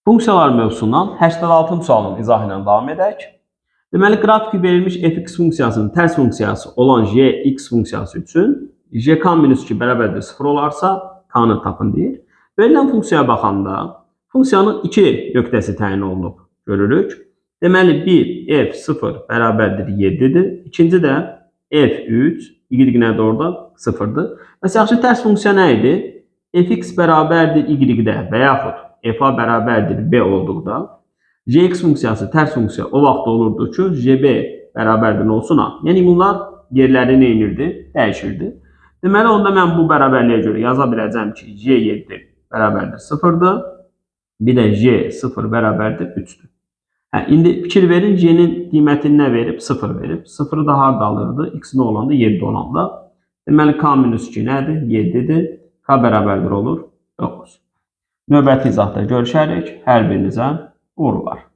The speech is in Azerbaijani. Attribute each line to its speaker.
Speaker 1: Funksiyalar mövzusundan 86 sualın izahı ilə davam edək. Deməli, qrafiki verilmiş fx funksiyasının tərs funksiyası olan jx funksiyası üçün jk-2 bərabərdir 0 olarsa k-nı tapın deyir. Verilən funksiyaya baxanda funksiyanın 2 nöqtəsi təyin olunub görürük. Deməli, 1 f0 bərabərdir 7-dir. İkinci də f3 y nədir orada? 0-dır. Məsəl üçün, tərs funksiya nə idi? Fx bərabərdir y-də və yaxud f-a bərabərdir b olduqda jx funksiyası tərs funksiya o vaxt olurdu ki, jb bərabərdir nə olsun a. Yəni, bunlar yerləri nə edirdi? Dəyişirdi. Deməli, onda mən bu bərabərliyə görə yaza biləcəm ki, j7 bərabərdir 0-dır. Bir də j0 bərabərdir 3-dür. İndi fikir verin, j-nin qiymətini nə verib? 0 verib. 0 daha qalırdı. X nə olanda? 7 olanda. Deməli, k-2 nədir? 7-dir. K bərabərdir olur 9. Növbəti izahda görüşərik. Hər birinizə uğurlar.